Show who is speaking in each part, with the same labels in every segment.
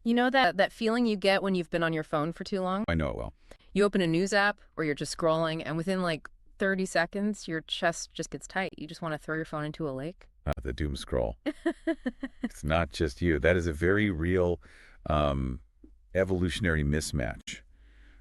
Speaker 1: You know that feeling you get when you've been on your phone for too long?
Speaker 2: I know it well.
Speaker 1: You open a news app or you're just scrolling, and within like 30 seconds, your chest just gets tight. You just want to throw your phone into a lake.
Speaker 2: The doom scroll. It's not just you. That is a very real um, evolutionary mismatch.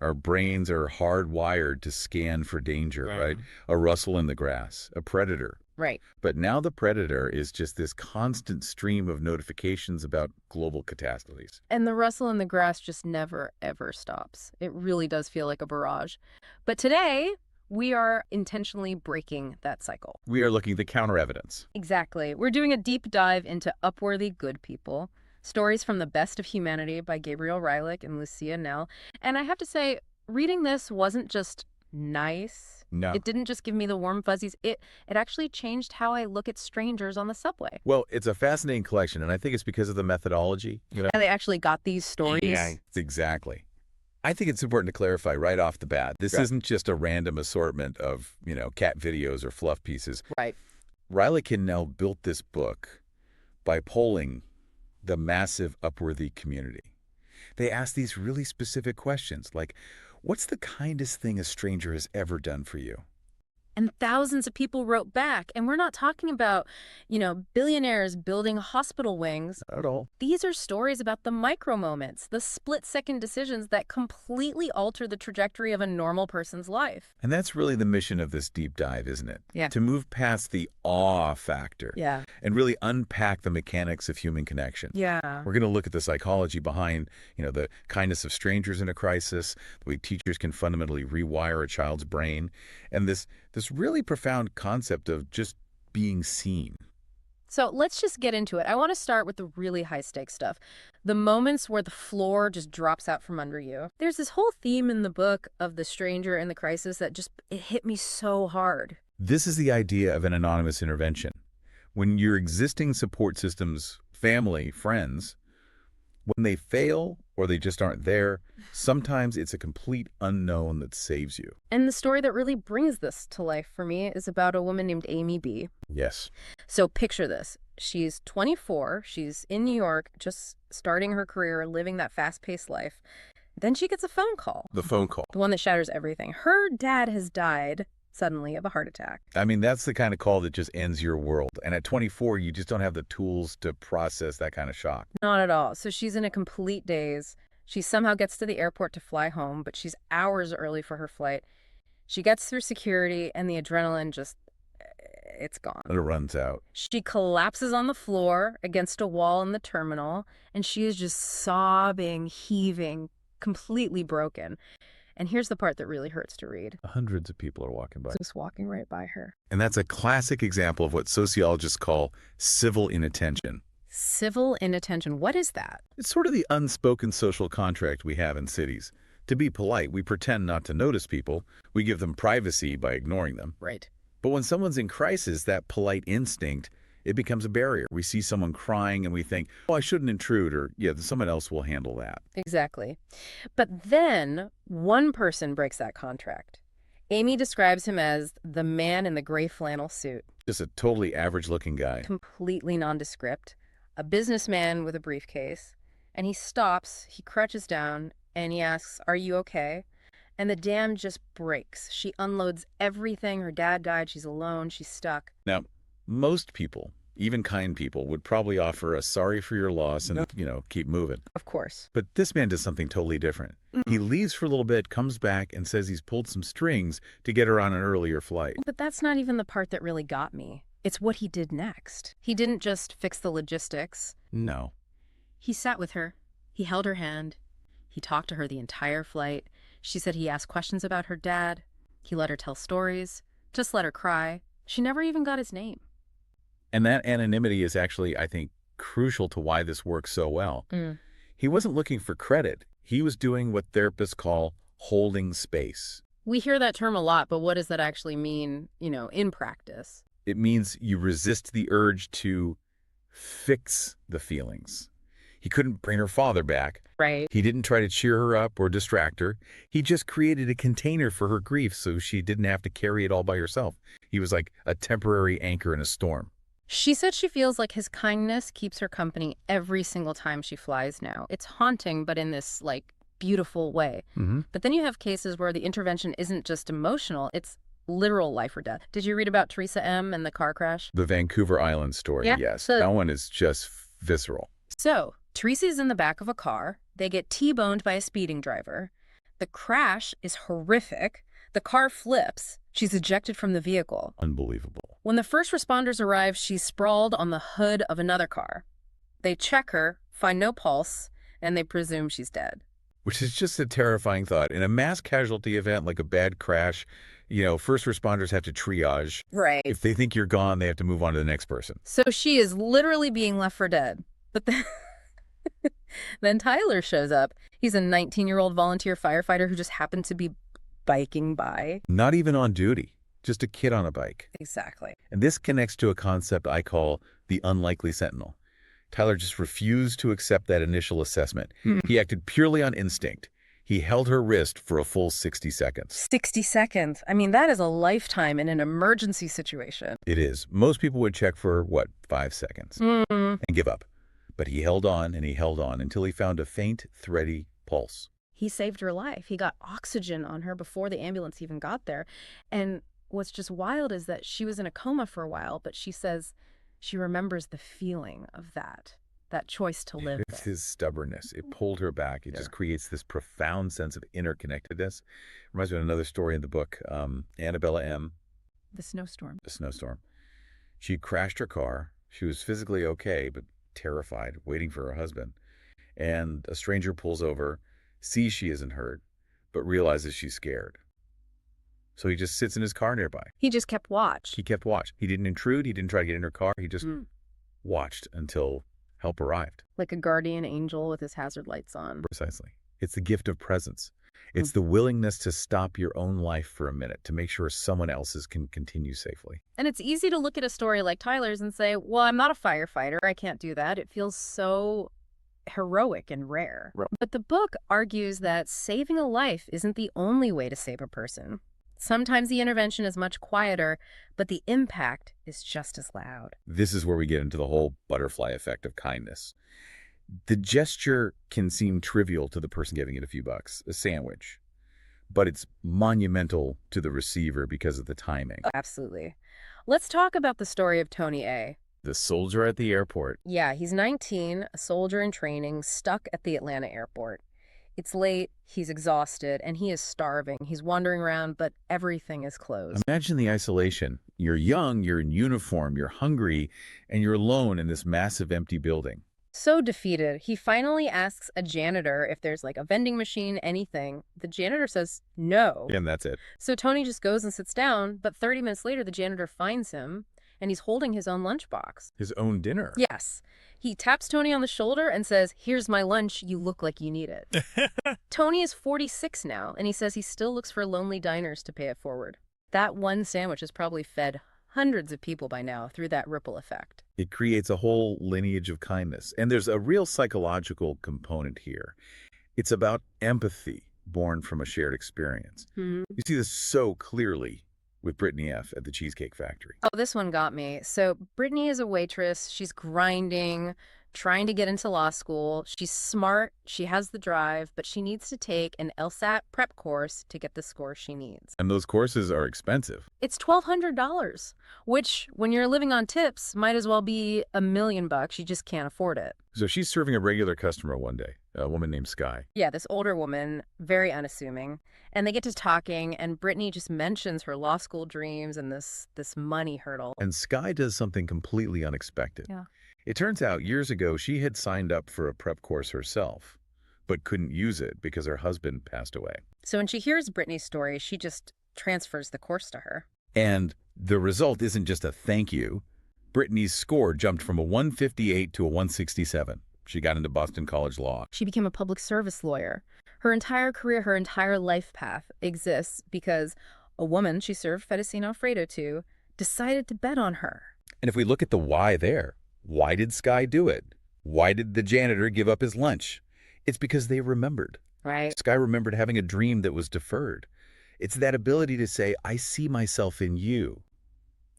Speaker 2: Our brains are hardwired to scan for danger, right? A rustle in the grass, a predator.
Speaker 1: Right.
Speaker 2: But now the predator is just this constant stream of notifications about global catastrophes.
Speaker 1: And the rustle in the grass just never, ever stops. It really does feel like a barrage. But today, we are intentionally breaking that cycle.
Speaker 2: We are looking at the counter evidence.
Speaker 1: Exactly. We're doing a deep dive into Upworthy Good People, stories from the best of humanity by Gabriel Rylick and Lucia Nell. And I have to say, reading this wasn't just nice.
Speaker 2: No.
Speaker 1: It didn't just give me the warm fuzzies. It actually changed how I look at strangers on the subway.
Speaker 2: Well, it's a fascinating collection, and I think it's because of the methodology.
Speaker 1: And they actually got these stories.
Speaker 2: Yeah, exactly. I think it's important to clarify right off the bat. This isn't just a random assortment of, cat videos or fluff pieces.
Speaker 1: Right.
Speaker 2: Rylick and Nell built this book by polling the massive Upworthy community. They asked these really specific questions, like, what's the kindest thing a stranger has ever done for you?
Speaker 1: And thousands of people wrote back. And we're not talking about, billionaires building hospital wings.
Speaker 2: Not at all.
Speaker 1: These are stories about the micro moments, the split-second decisions that completely alter the trajectory of a normal person's life.
Speaker 2: And that's really the mission of this deep dive, isn't it?
Speaker 1: Yeah.
Speaker 2: To move past the awe factor.
Speaker 1: Yeah.
Speaker 2: And really unpack the mechanics of human connection.
Speaker 1: Yeah.
Speaker 2: We're going to look at the psychology behind, the kindness of strangers in a crisis, the way teachers can fundamentally rewire a child's brain, and this really profound concept of just being seen.
Speaker 1: So let's just get into it. I want to start with the really high-stakes stuff. The moments where the floor just drops out from under you. There's this whole theme in the book of the stranger in the crisis that it hit me so hard.
Speaker 2: This is the idea of an anonymous intervention. When your existing support systems, family, friends, when they fail or they just aren't there, sometimes it's a complete unknown that saves you.
Speaker 1: And the story that really brings this to life for me is about a woman named Amy B.
Speaker 2: Yes.
Speaker 1: So picture this. She's 24. She's in New York, just starting her career, living that fast-paced life. Then she gets a phone call.
Speaker 2: The phone call.
Speaker 1: The one that shatters everything. Her dad has died suddenly of a heart attack.
Speaker 2: I mean, that's the kind of call that just ends your world. And at 24, you just don't have the tools to process that kind of shock.
Speaker 1: Not at all. So she's in a complete daze. She somehow gets to the airport to fly home, but she's hours early for her flight. She gets through security, and the adrenaline it's gone.
Speaker 2: And it runs out.
Speaker 1: She collapses on the floor against a wall in the terminal, and she is just sobbing, heaving, completely broken. And here's the part that really hurts to read.
Speaker 2: Hundreds of people are walking by.
Speaker 1: Just walking right by her.
Speaker 2: And that's a classic example of what sociologists call civil inattention.
Speaker 1: Civil inattention. What is that?
Speaker 2: It's sort of the unspoken social contract we have in cities. To be polite, we pretend not to notice people. We give them privacy by ignoring them.
Speaker 1: Right.
Speaker 2: But when someone's in crisis, that polite instinct, it becomes a barrier. We see someone crying and we think, oh, I shouldn't intrude, or someone else will handle that.
Speaker 1: Exactly. But then one person breaks that contract. Amy describes him as the man in the gray flannel suit.
Speaker 2: Just a totally average-looking guy.
Speaker 1: Completely nondescript. A businessman with a briefcase. And he stops, he crouches down, and he asks, are you okay? And the dam just breaks. She unloads everything. Her dad died. She's alone. She's stuck.
Speaker 2: Now, most people, even kind people, would probably offer a sorry for your loss and, keep moving.
Speaker 1: Of course.
Speaker 2: But this man does something totally different. He leaves for a little bit, comes back, and says he's pulled some strings to get her on an earlier flight.
Speaker 1: But that's not even the part that really got me. It's what he did next. He didn't just fix the logistics.
Speaker 2: No.
Speaker 1: He sat with her. He held her hand. He talked to her the entire flight. She said he asked questions about her dad. He let her tell stories. Just let her cry. She never even got his name.
Speaker 2: And that anonymity is actually, I think, crucial to why this works so well. He wasn't looking for credit. He was doing what therapists call holding space.
Speaker 1: We hear that term a lot, but what does that actually mean, in practice?
Speaker 2: It means you resist the urge to fix the feelings. He couldn't bring her father back.
Speaker 1: Right.
Speaker 2: He didn't try to cheer her up or distract her. He just created a container for her grief so she didn't have to carry it all by herself. He was like a temporary anchor in a storm.
Speaker 1: She said she feels like his kindness keeps her company every single time she flies now. It's haunting, but in this, like, beautiful way.
Speaker 2: Hmm.
Speaker 1: But then you have cases where the intervention isn't just emotional, it's literal life or death. Did you read about Teresa M. and the car crash?
Speaker 2: The Vancouver Island story,
Speaker 1: Yeah.
Speaker 2: yes.
Speaker 1: So,
Speaker 2: That one is just visceral.
Speaker 1: Teresa's in the back of a car. They get T-boned by a speeding driver. The crash is horrific. The car flips. She's ejected from the vehicle.
Speaker 2: Unbelievable.
Speaker 1: When the first responders arrive, she's sprawled on the hood of another car. They check her, find no pulse, and they presume she's dead.
Speaker 2: Which is just a terrifying thought. In a mass casualty event like a bad crash, first responders have to triage.
Speaker 1: Right.
Speaker 2: If they think you're gone, they have to move on to the next person.
Speaker 1: So she is literally being left for dead. But then, then Tyler shows up. He's a 19-year-old volunteer firefighter who just happened to be biking by.
Speaker 2: Not even on duty, just a kid on a bike.
Speaker 1: Exactly.
Speaker 2: And this connects to a concept I call the unlikely sentinel. Tyler just refused to accept that initial assessment. He acted purely on instinct. He held her wrist for a full 60 seconds.
Speaker 1: 60 seconds. I mean, that is a lifetime in an emergency situation.
Speaker 2: It is. Most people would check for, 5 seconds and give up. But he held on and he held on until he found a faint, thready pulse.
Speaker 1: He saved her life. He got oxygen on her before the ambulance even got there. And what's just wild is that she was in a coma for a while, but she says she remembers the feeling of that choice to live.
Speaker 2: It's his stubbornness. It pulled her back. It just creates this profound sense of interconnectedness. Reminds me of another story in the book, Annabella M.
Speaker 1: The snowstorm.
Speaker 2: The snowstorm. She crashed her car. She was physically okay, but terrified, waiting for her husband. And a stranger pulls over, sees she isn't hurt, but realizes she's scared. So he just sits in his car nearby.
Speaker 1: He just kept watch.
Speaker 2: He kept watch. He didn't intrude. He didn't try to get in her car. He just watched until help arrived.
Speaker 1: Like a guardian angel with his hazard lights on.
Speaker 2: Precisely. It's the gift of presence. It's the willingness to stop your own life for a minute to make sure someone else's can continue safely.
Speaker 1: And it's easy to look at a story like Tyler's and say, well, I'm not a firefighter. I can't do that. It feels so heroic and rare.
Speaker 2: Right.
Speaker 1: But the book argues that saving a life isn't the only way to save a person. Sometimes the intervention is much quieter, but the impact is just as loud.
Speaker 2: This is where we get into the whole butterfly effect of kindness. The gesture can seem trivial to the person giving it a few bucks, a sandwich, but it's monumental to the receiver because of the timing.
Speaker 1: Absolutely. Let's talk about the story of Tony A.
Speaker 2: The soldier at the airport.
Speaker 1: Yeah, he's 19, a soldier in training, stuck at the Atlanta airport. It's late, he's exhausted, and he is starving. He's wandering around, but everything is closed.
Speaker 2: Imagine the isolation. You're young, you're in uniform, you're hungry, and you're alone in this massive empty building.
Speaker 1: So defeated, he finally asks a janitor if there's like a vending machine, anything. The janitor says no.
Speaker 2: And that's it.
Speaker 1: So Tony just goes and sits down, but 30 minutes later, the janitor finds him, and he's holding his own lunchbox.
Speaker 2: His own dinner.
Speaker 1: Yes. He taps Tony on the shoulder and says, "Here's my lunch. You look like you need it." Tony is 46 now, and he says he still looks for lonely diners to pay it forward. That one sandwich has probably fed hundreds of people by now through that ripple effect.
Speaker 2: It creates a whole lineage of kindness. And there's a real psychological component here. It's about empathy born from a shared experience. You see this so clearly with Brittany F. at the Cheesecake Factory.
Speaker 1: Oh, this one got me. So Brittany is a waitress. She's grinding, trying to get into law school. She's smart. She has the drive, but she needs to take an LSAT prep course to get the score she needs.
Speaker 2: And those courses are expensive.
Speaker 1: It's $1,200, which, when you're living on tips, might as well be $1 million. You just can't afford it.
Speaker 2: So she's serving a regular customer one day, a woman named Sky.
Speaker 1: Yeah, this older woman, very unassuming. And they get to talking, and Brittany just mentions her law school dreams and this money hurdle.
Speaker 2: And Sky does something completely unexpected.
Speaker 1: Yeah.
Speaker 2: It turns out years ago she had signed up for a prep course herself, but couldn't use it because her husband passed away.
Speaker 1: So when she hears Brittany's story, she just transfers the course to her.
Speaker 2: And the result isn't just a thank you. Brittany's score jumped from a 158 to a 167. She got into Boston College Law.
Speaker 1: She became a public service lawyer. Her entire career, her entire life path exists because a woman she served fettuccine Alfredo to decided to bet on her.
Speaker 2: And if we look at the why there, why did Sky do it? Why did the janitor give up his lunch? It's because they remembered.
Speaker 1: Right.
Speaker 2: Sky remembered having a dream that was deferred. It's that ability to say, I see myself in you.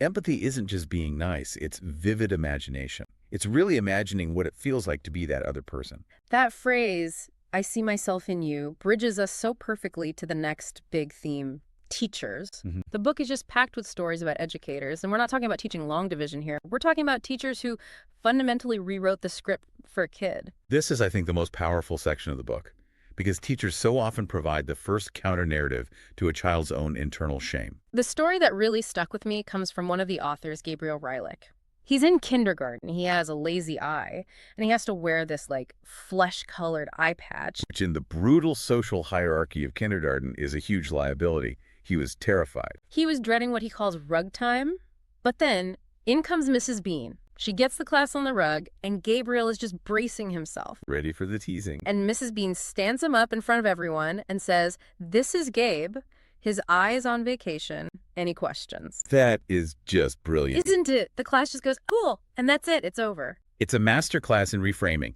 Speaker 2: Empathy isn't just being nice, it's vivid imagination. It's really imagining what it feels like to be that other person.
Speaker 1: That phrase, I see myself in you, bridges us so perfectly to the next big theme, teachers.
Speaker 2: Mhm.
Speaker 1: The book is just packed with stories about educators, and we're not talking about teaching long division here. We're talking about teachers who fundamentally rewrote the script for a kid.
Speaker 2: This is, I think, the most powerful section of the book, because teachers so often provide the first counter-narrative to a child's own internal shame.
Speaker 1: The story that really stuck with me comes from one of the authors, Gabriel Reilich. He's in kindergarten. He has a lazy eye, and he has to wear this, like, flesh-colored eye patch.
Speaker 2: Which in the brutal social hierarchy of kindergarten is a huge liability. He was terrified.
Speaker 1: He was dreading what he calls rug time, but then in comes Mrs. Bean. She gets the class on the rug, and Gabriel is just bracing himself.
Speaker 2: Ready for the teasing.
Speaker 1: And Mrs. Bean stands him up in front of everyone and says, "This is Gabe. His eye is on vacation. Any questions?"
Speaker 2: That is just brilliant.
Speaker 1: Isn't it? The class just goes, "Cool," and that's it. It's over.
Speaker 2: It's a masterclass in reframing.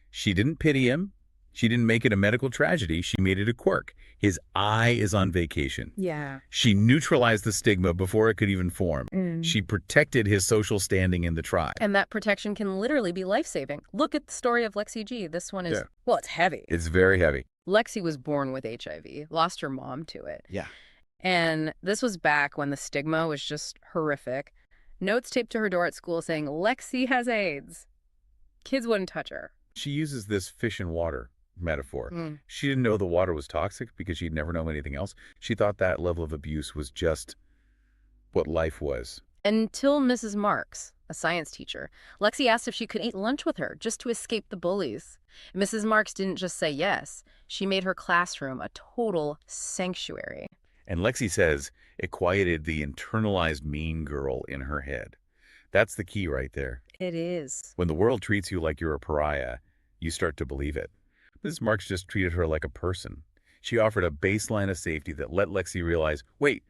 Speaker 2: She didn't pity him. She didn't make it a medical tragedy. She made it a quirk. His eye is on vacation.
Speaker 1: Yeah.
Speaker 2: She neutralized the stigma before it could even form.
Speaker 1: Mm.
Speaker 2: She protected his social standing in the tribe.
Speaker 1: And that protection can literally be life-saving. Look at the story of Lexi G. This one is,
Speaker 2: Yeah.
Speaker 1: well, it's heavy.
Speaker 2: It's very heavy.
Speaker 1: Lexi was born with HIV, lost her mom to it.
Speaker 2: Yeah.
Speaker 1: And this was back when the stigma was just horrific. Notes taped to her door at school saying, "Lexi has AIDS." Kids wouldn't touch her.
Speaker 2: She uses this fish and water metaphor.
Speaker 1: Mm.
Speaker 2: She didn't know the water was toxic because she'd never known anything else. She thought that level of abuse was just what life was.
Speaker 1: Until Mrs. Marks, a science teacher, Lexi asked if she could eat lunch with her just to escape the bullies. Mrs. Marks didn't just say yes. She made her classroom a total sanctuary.
Speaker 2: And Lexi says it quieted the internalized mean girl in her head. That's the key right there.
Speaker 1: It is.
Speaker 2: When the world treats you like you're a pariah, you start to believe it. Mrs. Marks just treated her like a person. She offered a baseline of safety that let Lexi realize, wait,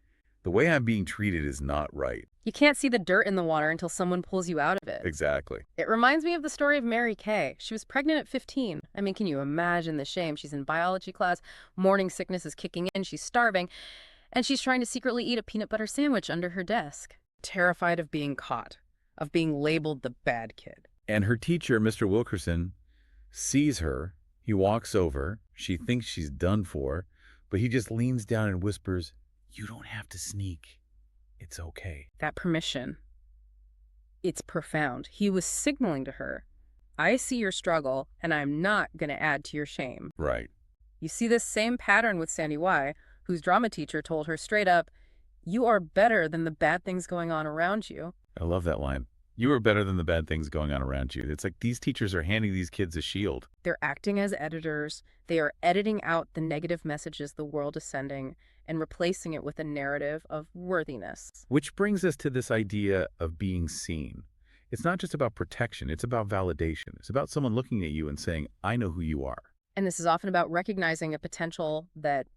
Speaker 2: the way I'm being treated is not right.
Speaker 1: You can't see the dirt in the water until someone pulls you out of it.
Speaker 2: Exactly.
Speaker 1: It reminds me of the story of Mary Kay. She was pregnant at 15. I mean, can you imagine the shame? She's in biology class, morning sickness is kicking in, she's starving, and she's trying to secretly eat a peanut butter sandwich under her desk. Terrified of being caught, of being labeled the bad kid.
Speaker 2: And her teacher, Mr. Wilkerson, sees her. He walks over. She thinks she's done for, but he just leans down and whispers, "You don't have to sneak. It's okay."
Speaker 1: That permission, it's profound. He was signaling to her, I see your struggle, and I'm not going to add to your shame.
Speaker 2: Right.
Speaker 1: You see this same pattern with Sandy Y., whose drama teacher told her straight up, you are better than the bad things going on around you.
Speaker 2: I love that line. You are better than the bad things going on around you. It's like these teachers are handing these kids a shield.
Speaker 1: They're acting as editors. They are editing out the negative messages the world is sending and replacing it with a narrative of worthiness.
Speaker 2: Which brings us to this idea of being seen. It's not just about protection. It's about validation. It's about someone looking at you and saying, I know who you are.
Speaker 1: And this is often about recognizing a potential that,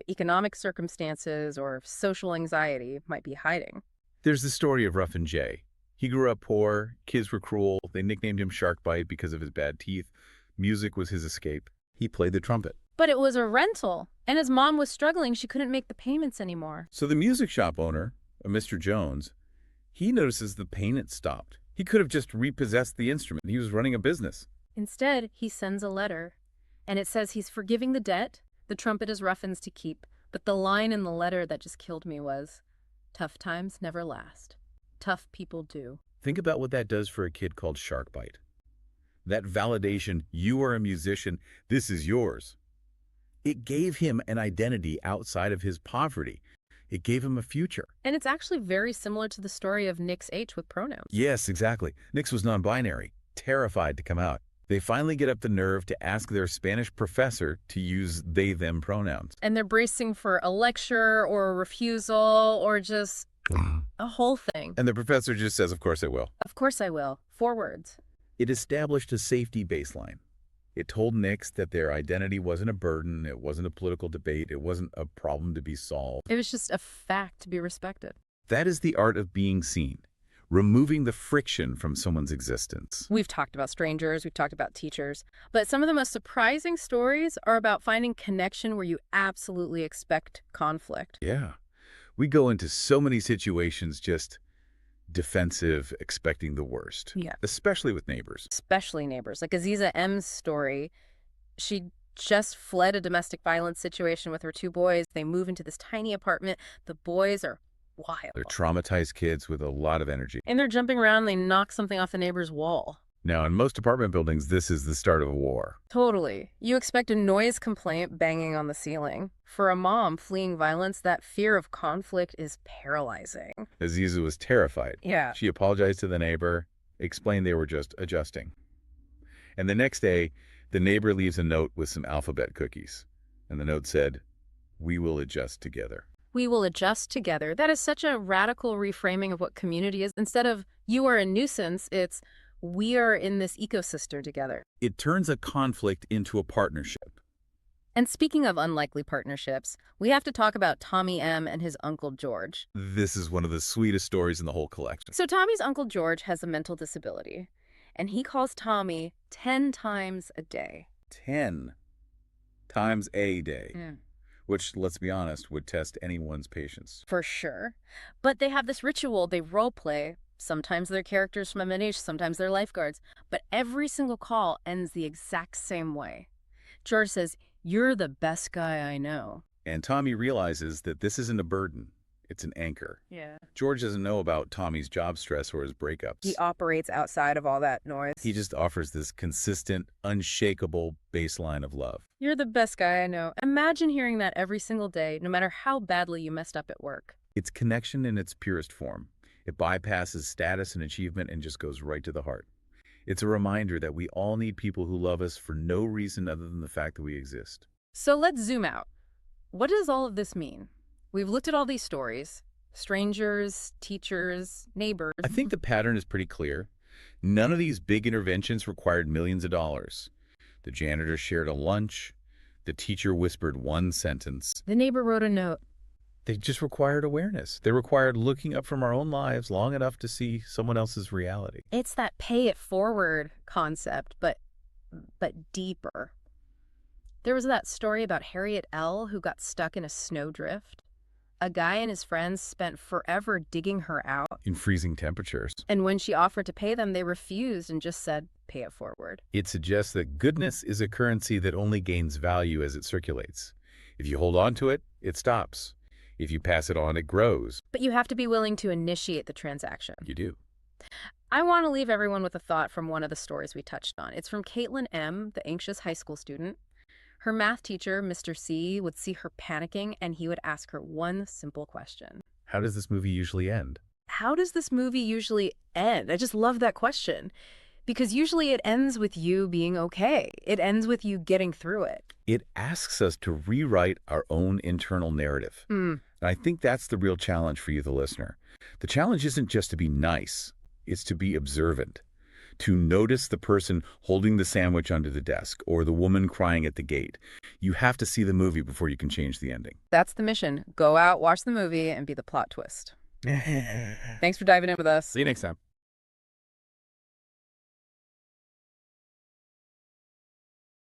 Speaker 1: economic circumstances or social anxiety might be hiding.
Speaker 2: There's the story of Ruffin J. He grew up poor, kids were cruel, they nicknamed him Sharkbite because of his bad teeth. Music was his escape. He played the trumpet.
Speaker 1: But it was a rental, and his mom was struggling. She couldn't make the payments anymore.
Speaker 2: So the music shop owner, a Mr. Jones, he notices the payment stopped. He could have just repossessed the instrument. He was running a business.
Speaker 1: Instead, he sends a letter, and it says he's forgiving the debt. The trumpet is Ruffin's to keep. But the line in the letter that just killed me was, tough times never last. Tough people do.
Speaker 2: Think about what that does for a kid called Sharkbite. That validation, you are a musician, this is yours. It gave him an identity outside of his poverty. It gave him a future.
Speaker 1: And it's actually very similar to the story of Nick's H with pronouns.
Speaker 2: Yes, exactly. Nix was non-binary, terrified to come out. They finally get up the nerve to ask their Spanish professor to use they-them pronouns.
Speaker 1: And they're bracing for a lecture or a refusal or just a whole thing.
Speaker 2: And the professor just says, of course I will.
Speaker 1: Of course I will. 4 words.
Speaker 2: It established a safety baseline. It told Nix that their identity wasn't a burden, it wasn't a political debate, it wasn't a problem to be solved.
Speaker 1: It was just a fact to be respected.
Speaker 2: That is the art of being seen, removing the friction from someone's existence.
Speaker 1: We've talked about strangers, we've talked about teachers, but some of the most surprising stories are about finding connection where you absolutely expect conflict.
Speaker 2: Yeah. We go into so many situations just defensive, expecting the worst,
Speaker 1: Yeah.
Speaker 2: especially with neighbors.
Speaker 1: Especially neighbors. Like Aziza M's story, she just fled a domestic violence situation with her two boys. They move into this tiny apartment. The boys are
Speaker 2: They're
Speaker 1: wild.
Speaker 2: traumatized kids with a lot of energy.
Speaker 1: And they're jumping around. They knock something off the neighbor's wall.
Speaker 2: Now, in most apartment buildings, this is the start of a war.
Speaker 1: Totally. You expect a noise complaint banging on the ceiling. For a mom fleeing violence, that fear of conflict is paralyzing.
Speaker 2: Aziza was terrified.
Speaker 1: Yeah.
Speaker 2: She apologized to the neighbor, explained they were just adjusting. And the next day, the neighbor leaves a note with some alphabet cookies. And the note said, "We will adjust together."
Speaker 1: We will adjust together. That is such a radical reframing of what community is. Instead of you are a nuisance, it's we are in this ecosystem together.
Speaker 2: It turns a conflict into a partnership.
Speaker 1: And speaking of unlikely partnerships, we have to talk about Tommy M. and his Uncle George.
Speaker 2: This is one of the sweetest stories in the whole collection.
Speaker 1: So Tommy's Uncle George has a mental disability, and he calls Tommy 10 times a day.
Speaker 2: 10 times a day,
Speaker 1: Yeah.
Speaker 2: which, let's be honest, would test anyone's patience.
Speaker 1: For sure. But they have this ritual, they role play. Sometimes they're characters from Manish, sometimes they're lifeguards. But every single call ends the exact same way. George says, "You're the best guy I know."
Speaker 2: And Tommy realizes that this isn't a burden, it's an anchor.
Speaker 1: Yeah.
Speaker 2: George doesn't know about Tommy's job stress or his breakups.
Speaker 1: He operates outside of all that noise.
Speaker 2: He just offers this consistent, unshakable baseline of love.
Speaker 1: "You're the best guy I know." Imagine hearing that every single day, no matter how badly you messed up at work.
Speaker 2: It's connection in its purest form. It bypasses status and achievement and just goes right to the heart. It's a reminder that we all need people who love us for no reason other than the fact that we exist.
Speaker 1: So let's zoom out. What does all of this mean? We've looked at all these stories. Strangers, teachers, neighbors.
Speaker 2: I think the pattern is pretty clear. None of these big interventions required millions of dollars. The janitor shared a lunch. The teacher whispered one sentence.
Speaker 1: The neighbor wrote a note.
Speaker 2: They just required awareness. They required looking up from our own lives long enough to see someone else's reality.
Speaker 1: It's that pay it forward concept, but deeper. There was that story about Harriet L. who got stuck in a snowdrift. A guy and his friends spent forever digging her out.
Speaker 2: In freezing temperatures.
Speaker 1: And when she offered to pay them, they refused and just said, "Pay it forward."
Speaker 2: It suggests that goodness is a currency that only gains value as it circulates. If you hold on to it, it stops. If you pass it on, it grows.
Speaker 1: But you have to be willing to initiate the transaction.
Speaker 2: You do.
Speaker 1: I want to leave everyone with a thought from one of the stories we touched on. It's from Caitlin M., the anxious high school student. Her math teacher, Mr. C., would see her panicking, and he would ask her one simple question.
Speaker 2: How does this movie usually end?
Speaker 1: How does this movie usually end? I just love that question. Because usually it ends with you being okay. It ends with you getting through it.
Speaker 2: It asks us to rewrite our own internal narrative. And I think that's the real challenge for you, the listener. The challenge isn't just to be nice. It's to be observant. To notice the person holding the sandwich under the desk or the woman crying at the gate. You have to see the movie before you can change the ending.
Speaker 1: That's the mission. Go out, watch the movie, and be the plot twist. Thanks for diving in with us.
Speaker 2: See you next time.